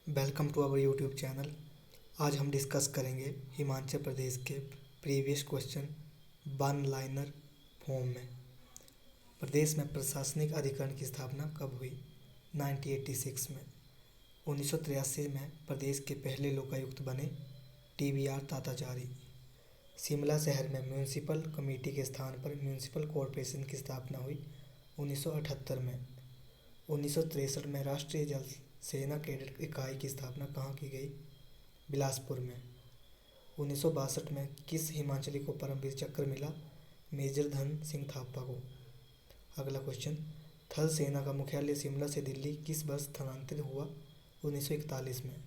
Welcome to our YouTube channel. आज हम discuss करेंगे हिमाचल प्रदेश के previous question one liner form में। प्रदेश में प्रशासनिक अधिकरण की स्थापना कब हुई? 1986 में। 1983 में प्रदेश के पहले लोकायुक्त बने TBR ताताचारी। शिमला शहर में म्यूनिसिपल कमेटी के स्थान पर म्यूनिसिपल कॉरपोरेशन की स्थापना हुई 1978 में। 1963 में राष्ट्रीय जल सेना कैडेट इकाई की स्थापना कहाँ की गई? बिलासपुर में। 1962 में किस हिमाचली को परमवीर चक्र मिला? मेजर धन सिंह थापा को। अगला क्वेश्चन, थल सेना का मुख्यालय शिमला से दिल्ली किस वर्ष स्थानांतरित हुआ? 1941 में।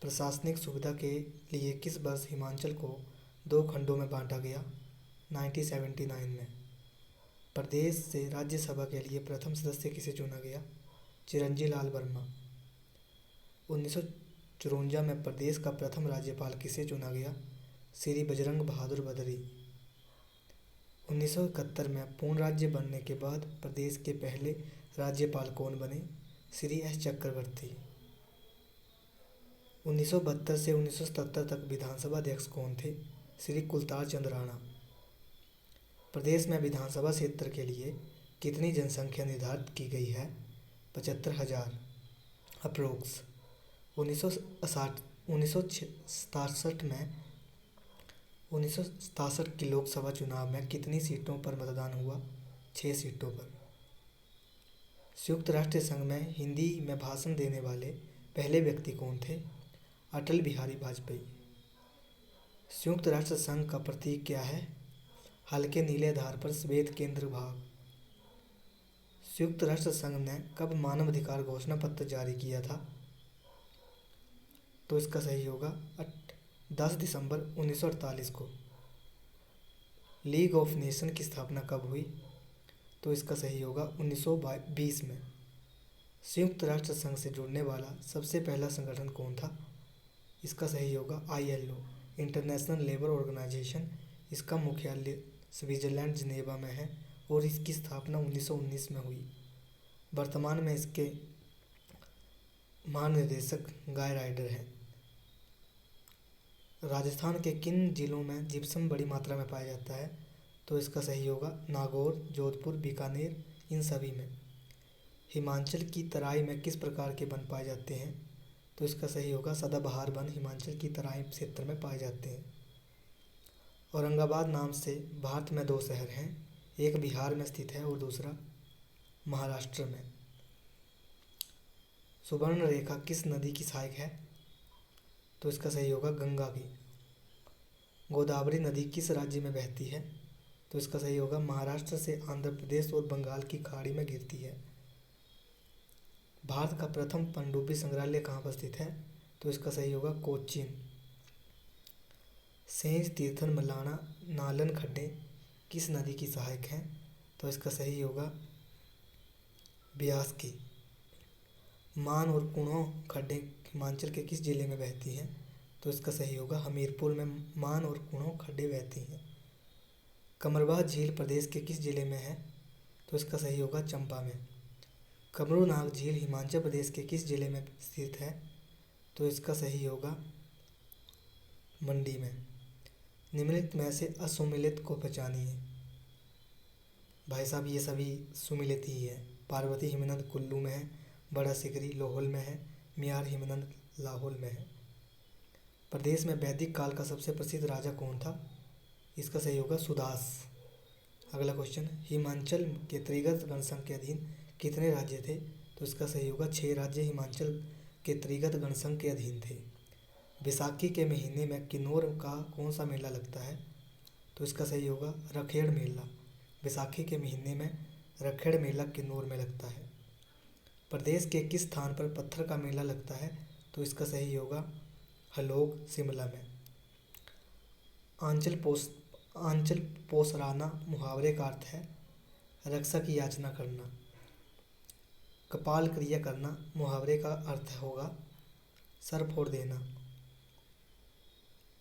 प्रशासनिक सुविधा के लिए किस वर्ष हिमाचल को 2 खंडों में बांटा गया? 1979 में। प्रदेश से राज्यसभा के लिए प्रथम सदस्य किसे चुना गया? चिरंजी लाल वर्मा। 1954 में प्रदेश का प्रथम राज्यपाल किसे चुना गया? श्री बजरंग बहादुर बदरी। 1971 में पूर्ण राज्य बनने के बाद प्रदेश के पहले राज्यपाल कौन बने? श्री एस चक्रवर्ती। 1972 से 1977 तक विधानसभा अध्यक्ष कौन थे? श्री कुलतार चंद राणा। प्रदेश में विधानसभा क्षेत्र के लिए कितनी जनसंख्या निर्धारित की गई है? 75,000 अप्रोक्स। 1967 की लोकसभा चुनाव में कितनी सीटों पर मतदान हुआ? 6 सीटों पर। संयुक्त राष्ट्र संघ में हिंदी में भाषण देने वाले पहले व्यक्ति कौन थे? अटल बिहारी वाजपेयी। संयुक्त राष्ट्र संघ का प्रतीक क्या है? हल्के नीले आधार पर श्वेत केंद्र भाग। संयुक्त राष्ट्र संघ ने कब मानवाधिकार घोषणा पत्र जारी किया था? तो इसका सही होगा 10 दिसंबर 1948 को। लीग ऑफ नेशन की स्थापना कब हुई? तो इसका सही होगा 1920 में। संयुक्त राष्ट्र संघ से जुड़ने वाला सबसे पहला संगठन कौन था? इसका सही होगा ILO, इंटरनेशनल लेबर ऑर्गेनाइजेशन। इसका मुख्यालय स्विट्जरलैंड जिनेवा में है और इसकी स्थापना 1919 में हुई। वर्तमान में इसके महानिदेशक गाय राइडर हैं। राजस्थान के किन जिलों में जिप्सम बड़ी मात्रा में पाया जाता है? तो इसका सही होगा नागौर, जोधपुर, बीकानेर, इन सभी में। हिमाचल की तराई में किस प्रकार के वन पाए जाते हैं? तो इसका सही होगा सदाबहार वन हिमाचल की तराई क्षेत्र में पाए जाते हैं। औरंगाबाद नाम से भारत में 2 शहर हैं, एक बिहार में स्थित है और दूसरा महाराष्ट्र में। सुवर्ण रेखा किस नदी की सहायक है? तो इसका सही होगा गंगा की। गोदावरी नदी किस राज्य में बहती है? तो इसका सही होगा महाराष्ट्र से आंध्र प्रदेश और बंगाल की खाड़ी में गिरती है। भारत का प्रथम पनडुब्बी संग्रहालय कहाँ पर स्थित है? तो इसका सही होगा कोचीन। सेंज, तीर्थन, मलाना, नालन खड्डे किस नदी की सहायक हैं? तो इसका सही होगा ब्यास की। मान और कुणों खड्डे हिमाचल के किस जिले में बहती हैं? तो इसका सही होगा हमीरपुर में मान और कुणों खड्डे बहती हैं। कमरवाह झील प्रदेश के किस जिले में है? तो इसका सही होगा चंबा में। कमरूनाग झील हिमाचल प्रदेश के किस जिले में स्थित है? तो इसका सही होगा मंडी में। निम्नलिखित में से असुमेलित को पहचानिए। भाई साहब ये सभी सुमेलित ही है। पार्वती हिमनद कुल्लू में है, बड़ा सिकरी लाहौल में है, मियार हिमनद लाहौल में है। प्रदेश में वैदिक काल का सबसे प्रसिद्ध राजा कौन था? इसका सही होगा सुदास। अगला क्वेश्चन, हिमाचल के त्रिगत गणसंघ के अधीन कितने राज्य थे? तो इसका सही होगा 6 राज्य हिमाचल के त्रिगत गणसंघ के अधीन थे। बैसाखी के महीने में किन्नौर का कौन सा मेला लगता है? तो इसका सही होगा रखेड़ मेला। बैसाखी के महीने में रखेड़ मेला किन्नौर में लगता है। प्रदेश के किस स्थान पर पत्थर का मेला लगता है? तो इसका सही होगा हलोग, शिमला में। आंचल पोसराना मुहावरे का अर्थ है रक्षा की याचना करना। कपाल क्रिया करना मुहावरे का अर्थ होगा सर फोड़ देना।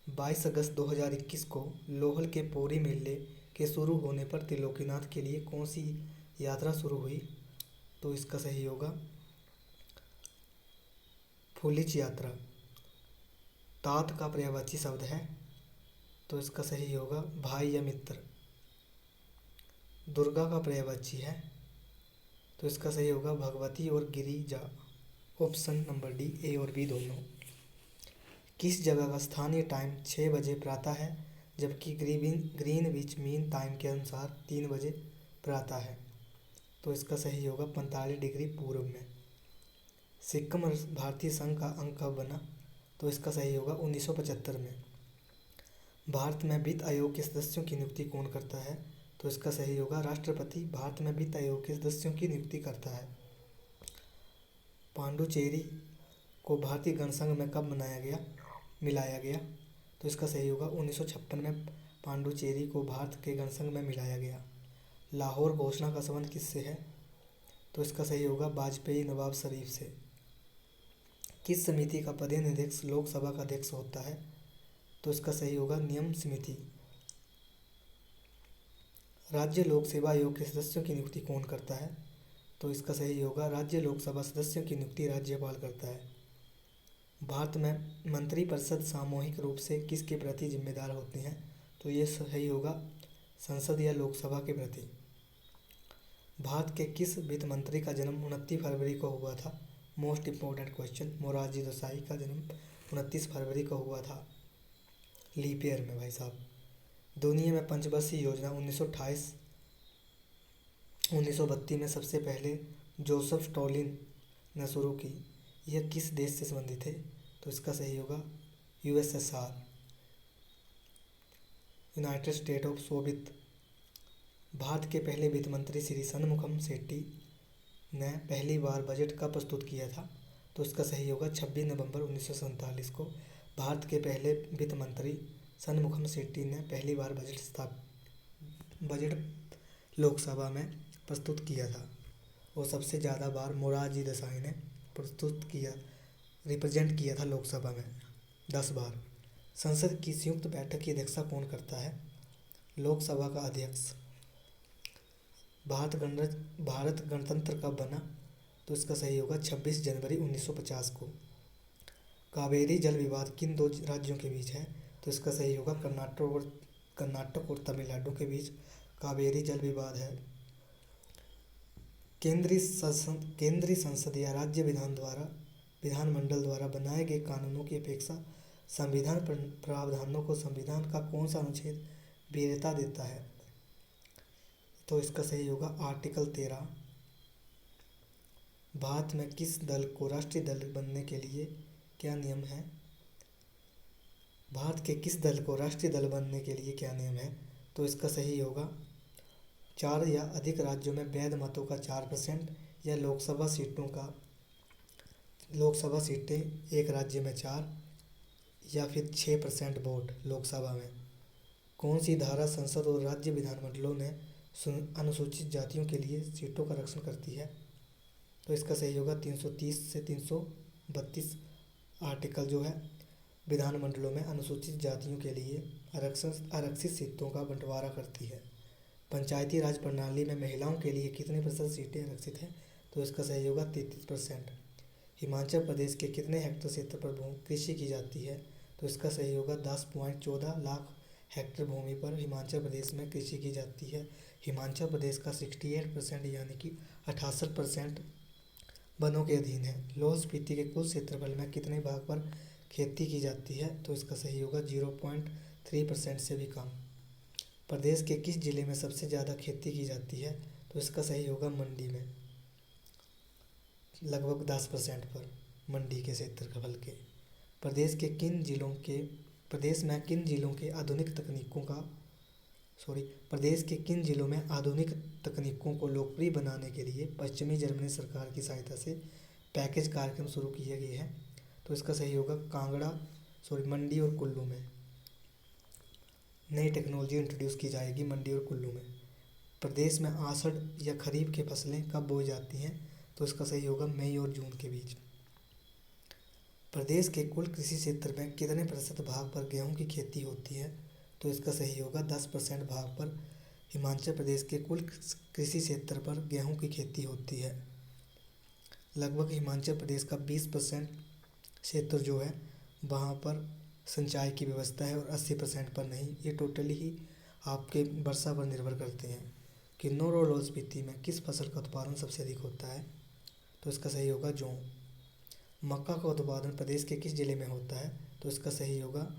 22 अगस्त 2021 को लोहल के पौरी मेले के शुरू होने पर त्रिलोकीनाथ के लिए कौन सी यात्रा शुरू हुई? तो इसका सही होगा फुलिच यात्रा तात का पर्यायवाची शब्द है, तो इसका सही होगा भाई या मित्र। दुर्गा का पर्यायवाची है, तो इसका सही होगा भगवती और गिरिजा। ऑप्शन नंबर डी, ए और बी दोनों। किस जगह का स्थानीय टाइम 6 बजे प्रातः है, जबकि ग्रीनविच मीन टाइम के अनुसार 3 बजे प्रातः है, तो इसका सही होगा 45 डिग्री पूर्व में। सिक्किम भारतीय संघ का अंग कब बना, तो इसका सही होगा 1975 में। भारत में वित्त आयोग के सदस्यों की नियुक्ति कौन करता है, तो इसका सही होगा राष्ट्रपति भारत में वित्त आयोग के सदस्यों की नियुक्ति करता है। पांडुचेरी को भारतीय गणसंघ में कब मिलाया गया, तो इसका सही होगा 1956 में पांडुचेरी को भारत के गणसंघ में मिलाया गया। लाहौर घोषणा का संबंध किससे है, तो इसका सही होगा वाजपेयी नवाब शरीफ से। किस समिति का पदेन अध्यक्ष लोकसभा का अध्यक्ष होता है, तो इसका सही होगा नियम समिति। राज्य लोक सेवा आयोग के सदस्यों की नियुक्ति कौन करता है, तो इसका सही होगा राज्य लोकसभा सदस्यों की नियुक्ति राज्यपाल करता है। भारत में मंत्रिपरिषद सामूहिक रूप से किसके प्रति जिम्मेदार होती हैं, तो ये सही होगा संसद या लोकसभा के प्रति। भारत के किस वित्त मंत्री का जन्म 29 फरवरी को हुआ था, most important question. Morarji Desai का जन्म 29 फरवरी को हुआ था, लीप ईयर में भाई साहब। दुनिया में पंचवर्षीय योजना 1932 में सबसे पहले जोसेफ स्टॉलिन ने शुरू की, यह किस देश से संबंधित है, तो इसका सही होगा USSR, United state of Soviet. Bharat के पहले वित्त मंत्री श्री षणमुखम सेट्टी ने पहली बार बजट कब प्रस्तुत किया था, तो इसका सही होगा 26 नवंबर 1947 को। भारत के पहले वित्त मंत्री षणमुखम सेट्टी ने पहली बार बजट लोकसभा में प्रस्तुत किया था, और सबसे ज़्यादा बार मोरारजी देसाई ने रिप्रेजेंट किया था लोकसभा में 10 बार। संसद की संयुक्त बैठक की अध्यक्षता कौन करता है, लोकसभा का अध्यक्ष। भारत गणतंत्र कब बना, तो इसका सही होगा 26 जनवरी 1950 को। कावेरी जल विवाद किन दो राज्यों के बीच है, तो इसका सही होगा कर्नाटक और तमिलनाडु के बीच कावेरी जल विवाद है। केंद्रीय संसद या राज्य विधानमंडल द्वारा बनाए गए कानूनों की अपेक्षा संविधान प्रावधानों को संविधान का कौन सा अनुच्छेद वरीयता देता है, तो इसका सही होगा आर्टिकल 13। भारत में किस दल को राष्ट्रीय दल बनने के लिए क्या नियम है, भारत के किस दल को राष्ट्रीय दल बनने के लिए क्या नियम है, तो इसका सही होगा 4 या अधिक राज्यों में वैध मतों का 4% या लोकसभा सीटें एक राज्य में 4 या फिर 6% वोट लोकसभा में। कौन सी धारा संसद और राज्य विधानमंडलों ने अनुसूचित जातियों के लिए सीटों का आरक्षण करती है, तो इसका सही होगा 330 से 332 आर्टिकल जो है विधानमंडलों में अनुसूचित जातियों के लिए आरक्षित सीटों का बंटवारा करती है। पंचायती राज प्रणाली में महिलाओं के लिए कितने प्रतिशत सीटें आरक्षित हैं, तो इसका सही होगा 33%। हिमाचल प्रदेश के कितने हेक्टेयर क्षेत्र पर कृषि की जाती है, तो इसका सही होगा 10.14 लाख हेक्टेयर भूमि पर हिमाचल प्रदेश में कृषि की जाती है। हिमाचल प्रदेश का 68% यानी कि 68% वनों के अधीन है। लाहौल स्पीति के कुल क्षेत्रफल में कितने भाग पर खेती की जाती है, तो इसका सही होगा 0.3% से भी कम। प्रदेश के किस जिले में सबसे ज़्यादा खेती की जाती है, तो इसका सही होगा मंडी में, लगभग 10% पर मंडी के क्षेत्रफल के। प्रदेश में किन जिलों में आधुनिक तकनीकों को लोकप्रिय बनाने के लिए पश्चिमी जर्मनी सरकार की सहायता से पैकेज कार्यक्रम शुरू किए गए हैं, तो इसका सही होगा मंडी और कुल्लू में नई टेक्नोलॉजी इंट्रोड्यूस की जाएगी मंडी और कुल्लू में। प्रदेश में आषाढ़ या खरीफ की फसलें कब बोई जाती हैं, तो इसका सही होगा मई और जून के बीच। प्रदेश के कुल कृषि क्षेत्र में कितने प्रतिशत भाग पर गेहूं की खेती होती है, तो इसका सही होगा 10% भाग पर हिमाचल प्रदेश के कुल कृषि क्षेत्र पर गेहूं की खेती होती है। लगभग हिमाचल प्रदेश का 20% क्षेत्र जो है वहाँ पर सिंचाई की व्यवस्था है और 80% पर नहीं। ये टोटली ही आपके वर्षा पर निर्भर करते हैं। किन्नौर और लाहौल स्पीति में किस फसल का उत्पादन सबसे अधिक होता है? तो इसका सही होगा जौ। मक्का का उत्पादन प्रदेश के किस जिले में होता है? तो इसका सही होगा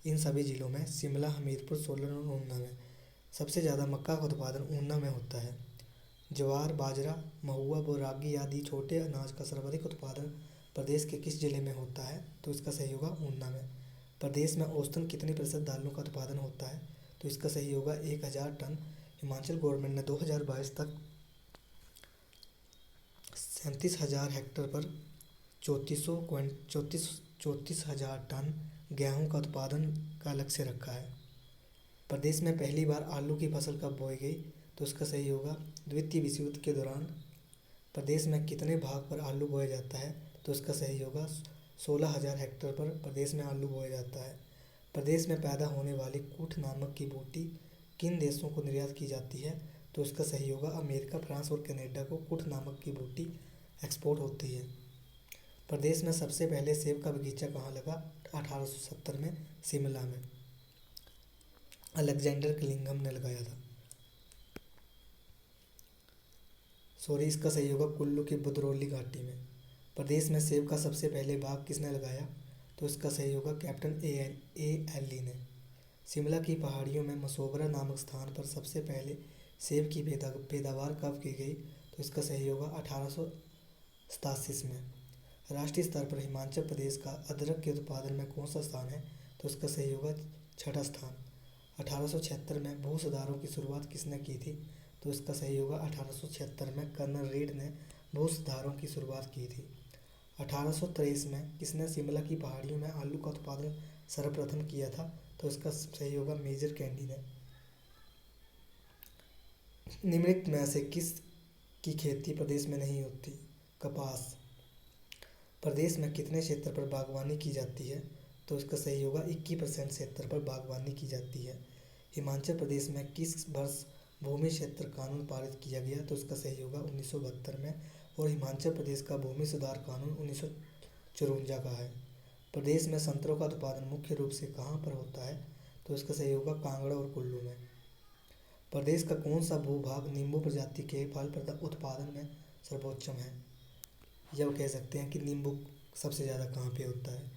इन सभी जिलों में, शिमला, हमीरपुर, सोलन और ऊना में। सबसे ज़्यादा मक्का का उत्पादन ऊना में होता है। ज्वार, बाजरा, महुआ व रागी आदि छोटे अनाज का सर्वाधिक उत्पादन प्रदेश के किस जिले में होता है? तो इसका सही होगा ऊना में। प्रदेश में औसतन कितनी प्रतिशत दालों का उत्पादन होता है? तो इसका सही होगा 1000 टन। हिमाचल गवर्नमेंट ने 2022 तक 37,000 हेक्टेयर पर 34,000 टन गेहूं का उत्पादन का लक्ष्य रखा है। प्रदेश में पहली बार आलू की फसल कब बोई गई? तो इसका सही होगा द्वितीय विश्व युद्ध के दौरान। प्रदेश में कितने भाग पर आलू बोया जाता है? तो इसका सही होगा 16,000 हेक्टेयर पर प्रदेश में आलू बोया जाता है। प्रदेश में पैदा होने वाली कूठ नामक की बूटी किन देशों को निर्यात की जाती है? तो इसका सही होगा अमेरिका, फ्रांस और कनाडा को कूठ नामक की बूटी एक्सपोर्ट होती है। प्रदेश में सबसे पहले सेब का बगीचा कहाँ लगा? 1870 में शिमला में अलेक्जेंडर कलिंगम ने लगाया था। इसका सही होगा कुल्लू की बुदरौली घाटी में। प्रदेश में सेब का सबसे पहले बाग किसने लगाया? तो इसका सही होगा कैप्टन ए एली ने। शिमला की पहाड़ियों में मसोबरा नामक स्थान पर सबसे पहले सेब की पैदावार कब की गई? तो इसका सही होगा 1887 में। राष्ट्रीय स्तर पर हिमाचल प्रदेश का अदरक के उत्पादन में कौन सा स्थान है? तो इसका सही होगा 6ठा स्थान। 1876 में भू सुधारों की शुरुआत किसने की थी? तो इसका सही होगा 1876 में कर्नल रीड ने भू सुधारों की शुरुआत की थी। 1823 में किसने शिमला की पहाड़ियों में आलू का उत्पादन सर्वप्रथम किया था? तो इसका सही होगा मेजर कैंडी ने। निम्नलिखित में से किस की खेती प्रदेश में नहीं होती? कपास। प्रदेश में कितने क्षेत्र पर बागवानी की जाती है? तो इसका सही होगा 21% क्षेत्र पर बागवानी की जाती है। हिमाचल प्रदेश में किस वर्ष भूमि क्षेत्र कानून पारित किया गया? तो इसका सही होगा 1972 में। और हिमाचल प्रदेश का भूमि सुधार कानून 1954 का है। प्रदेश में संतरों का उत्पादन मुख्य रूप से कहाँ पर होता है? तो इसका सही होगा कांगड़ा और कुल्लू में। प्रदेश का कौन सा भूभाग नींबू प्रजाति के फल उत्पादन में सर्वोच्चम है? यह कह सकते हैं कि नींबू सबसे ज़्यादा कहाँ पे होता है?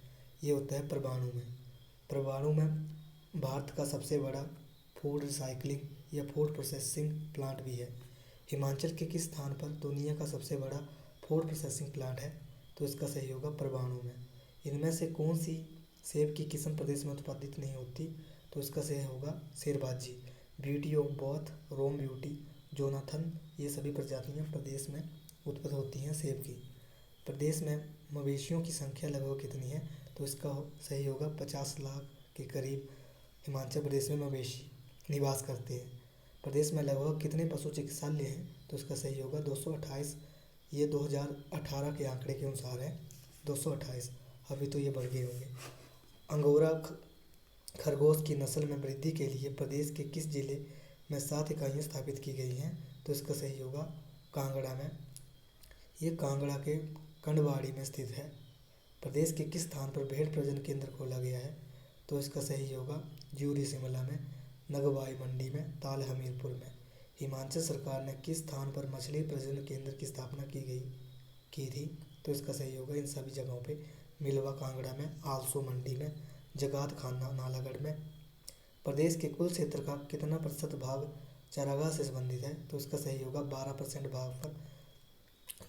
ये होता है परवाणु में। परवाणु में भारत का सबसे बड़ा फूड रिसाइकलिंग या फूड प्रोसेसिंग प्लांट भी है। हिमाचल के किस स्थान पर दुनिया का सबसे बड़ा फूड प्रोसेसिंग प्लांट है? तो इसका सही होगा परवाणु में। इनमें से कौन सी सेब की किस्म प्रदेश में उत्पादित नहीं होती? तो इसका सही होगा शेरबाजी, beauty of both, Rome beauty, Jonathan. ये सभी प्रजातियाँ प्रदेश में उत्पन्न होती हैं सेब की। प्रदेश में मवेशियों की संख्या लगभग कितनी है? तो इसका सही होगा 50 लाख के करीब हिमाचल प्रदेश में मवेशी निवास करते हैं। प्रदेश में लगभग कितने पशु चिकित्सालय हैं? तो इसका सही होगा 228। ये 2018 के आंकड़े के अनुसार है 228। अभी तो ये बढ़ गए होंगे। अंगोरा खरगोश की नस्ल में वृद्धि के लिए प्रदेश के किस जिले में 7 इकाइयाँ स्थापित की गई हैं? तो इसका सही होगा कांगड़ा में। ये कांगड़ा के कंडवाड़ी में स्थित है। प्रदेश के किस स्थान पर भेड़ प्रजनन केंद्र खोला गया है? तो इसका सही होगा ज्यूरी शिमला में, नगवाई मंडी में, ताल हमीरपुर में। हिमाचल सरकार ने किस स्थान पर मछली प्रजनन केंद्र की स्थापना की थी? तो इसका सही होगा इन सभी जगहों पे, मिलवा कांगड़ा में, आलसो मंडी में, जगात खाना नालागढ़ में। प्रदेश के कुल क्षेत्र का कितना प्रतिशत भाग चारागाह से संबंधित है? तो इसका सही होगा 12% भाग पर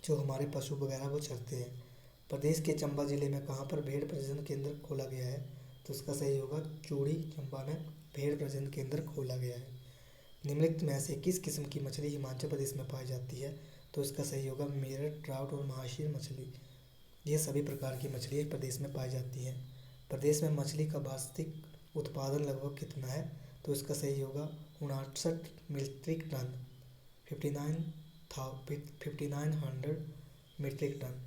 जो हमारे पशु वगैरह वो चरते हैं। प्रदेश के चंबा जिले में कहाँ पर भेड़ प्रजनन केंद्र खोला गया है? तो इसका सही होगा चूड़ी, चंबा में भेड़ प्रजनन केंद्र खोला गया है। निम्नलिखित में से किस किस्म की मछली हिमाचल प्रदेश में पाई जाती है? तो इसका सही होगा मेरठ, ट्राउट और महाशीर मछली। ये सभी प्रकार की मछलियाँ प्रदेश में पाई जाती हैं। प्रदेश में मछली का वार्षिक उत्पादन लगभग कितना है? तो इसका सही होगा 59 metric tonne, 5900 metric tonne.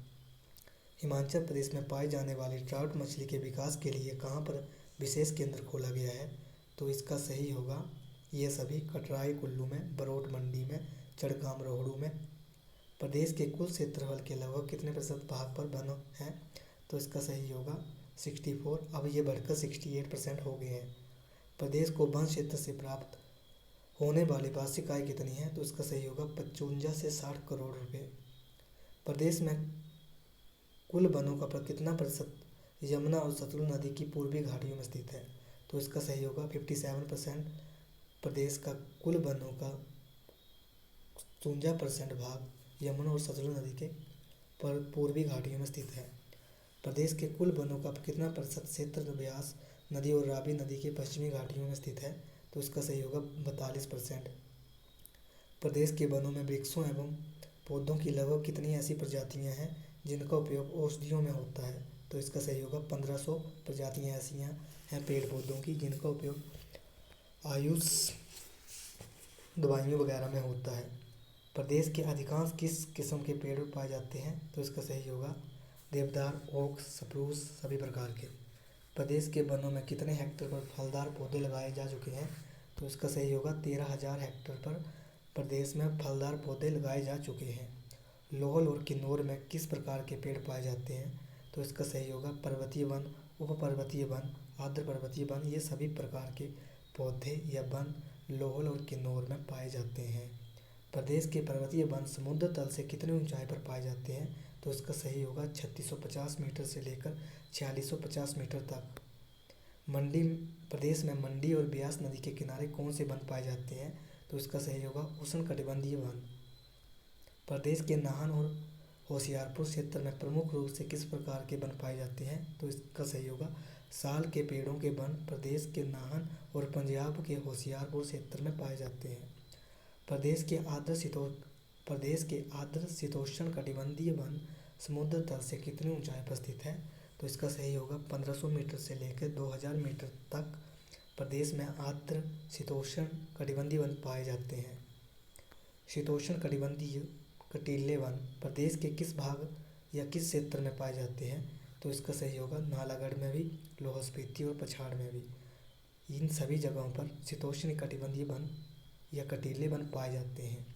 Himachal Pradesh में पाई जाने वाली ट्राउट मछली के विकास के लिए कहाँ पर विशेष केंद्र खोला गया है? तो इसका सही होगा ये सभी कटराई कुल्लू में, बरोट मंडी में, चड़गाम रोहड़ू में। प्रदेश के कुल क्षेत्रफल के लगभग कितने प्रतिशत भाग पर वन हैं? तो इसका सही होगा 64। अब ये बढ़कर 68% हो गए हैं। प्रदेश को वन क्षेत्र से प्राप्त होने वाली वार्षिक आय कितनी है? तो इसका सही होगा 55 से 60 करोड़ रुपए। प्रदेश में कुल वनों का कितना प्रतिशत यमुना और सतलुज नदी की पूर्वी घाटियों में स्थित है? तो इसका सही होगा 57%। प्रदेश का कुल वनों का 53% भाग यमुना और सतलुज नदी के पूर्वी घाटियों में स्थित है। प्रदेश के कुल वनों का कितना प्रतिशत क्षेत्र ब्यास नदी और रावी नदी के पश्चिमी घाटियों में स्थित है? तो इसका सही होगा 42%। प्रदेश के वनों में वृक्षों एवं पौधों की लगभग कितनी ऐसी प्रजातियां हैं जिनका उपयोग औषधियों में होता है? तो इसका सही होगा 1500 प्रजातियां ऐसी हैं पेड़ पौधों की जिनका उपयोग आयुष दवाइयों वगैरह में होता है। प्रदेश के अधिकांश किस किस्म के पेड़ पाए जाते हैं? तो इसका सही होगा देवदार, ओक, सप्रूस सभी प्रकार के। प्रदेश के वनों में कितने हेक्टेयर पर फलदार पौधे लगाए जा चुके हैं? तो इसका सही होगा 13,000 हेक्टेयर पर प्रदेश में फलदार पौधे लगाए जा चुके हैं। लाहौल और किन्नौर में किस प्रकार के पेड़ पाए जाते हैं? तो इसका सही होगा पर्वतीय वन, उप पर्वतीय वन, आर्द्र पर्वतीय वन, ये सभी प्रकार के पौधे या वन लाहौल और किन्नौर में पाए जाते हैं। प्रदेश के पर्वतीय वन समुद्र तल से कितनी ऊंचाई पर पाए जाते हैं? तो इसका सही होगा 3650 मीटर से लेकर 4650 मीटर तक। मंडी प्रदेश में मंडी और ब्यास नदी के किनारे कौन से वन पाए जाते हैं? तो इसका सही होगा उष्णकटिबंधीय वन। प्रदेश के नाहन और होशियारपुर क्षेत्र में प्रमुख रूप से किस प्रकार के वन पाए जाते हैं? तो इसका सही होगा साल के पेड़ों के वन प्रदेश के नाहन और पंजाब के होशियारपुर क्षेत्र में पाए जाते हैं। प्रदेश के आर्द्र शीतोष्ण कटिबंधीय वन समुद्र तल से कितनी ऊंचाई पर स्थित है? तो इसका सही होगा 1500 मीटर से लेकर 2000 मीटर तक प्रदेश में आर्द्र शीतोष्ण कटिबंधीय वन पाए जाते हैं। शीतोष्ण कटिबंधीय कटीले वन प्रदेश के किस भाग या किस क्षेत्र में पाए जाते हैं? तो इसका सही होगा नालागढ़ में भी, लाहौल स्पीति और पछाड़ में भी। इन सभी जगहों पर शीतोष्ण कटिबंधीय वन या कटीले वन पाए जाते हैं।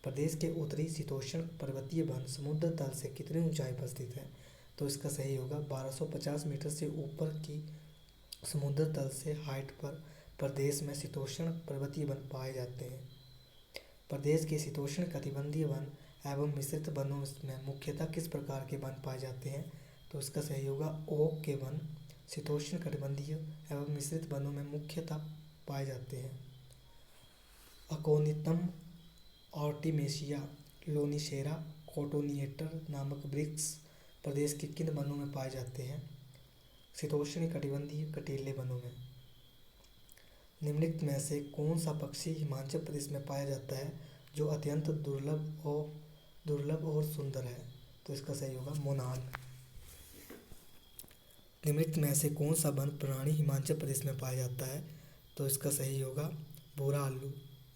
प्रदेश के उत्तरी शीतोष्ण पर्वतीय वन समुद्र तल से कितनी ऊंचाई पर स्थित है? तो इसका सही होगा 1250 मीटर से ऊपर की समुद्र तल से हाइट पर प्रदेश में शीतोष्ण पर्वतीय वन पाए जाते हैं। प्रदेश के शीतोष्ण कटिबंधीय वन एवं मिश्रित वनों में मुख्यतः किस प्रकार के वन पाए जाते हैं? तो इसका सही होगा ओक के वन शीतोष्ण कटिबंधीय एवं मिश्रित वनों में मुख्यतः पाए जाते हैं। अकोनितम आर्टिमेसिया लोनिसेरा कोटोनिएटर नामक वृक्ष प्रदेश के किन वनों में पाए जाते हैं? शीतोष्ण कटिबंधीय कटीले वनों में। निम्नलिखित में से कौन सा पक्षी हिमाचल प्रदेश में पाया जाता है जो अत्यंत दुर्लभ और सुंदर है? तो इसका सही होगा मोनाल। निम्नलिखित में से कौन सा वन प्राणी हिमाचल प्रदेश में पाया जाता है? तो इसका सही होगा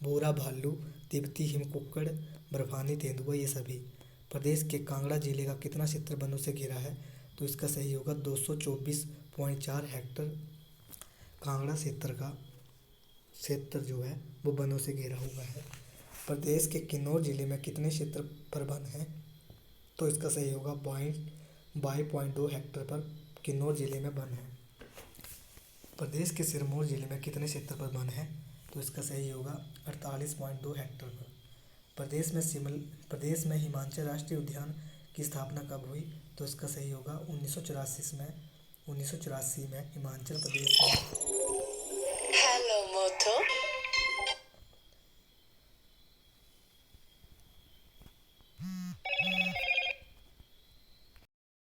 भूरा भालू, तिब्बती हिमकुक्कड़, बर्फानी तेंदुआ, ये सभी। प्रदेश के कांगड़ा जिले का कितना क्षेत्र वनों से घिरा है? तो इसका सही होगा 224.4 हेक्टेयर कांगड़ा क्षेत्र जो है वो वनों से घिरा हुआ है। प्रदेश के किन्नौर जिले में कितने क्षेत्र पर वन है? तो इसका सही होगा 22.2 हेक्टेयर पर किन्नौर जिले में वन है। प्रदेश के सिरमौर जिले में कितने क्षेत्र पर वन है? तो इसका सही होगा 48.2 हेक्टेयर पर। प्रदेश में हिमाचल राष्ट्रीय उद्यान की स्थापना कब हुई? तो इसका सही होगा 1984 में हिमाचल प्रदेश में। हेलो मोटो।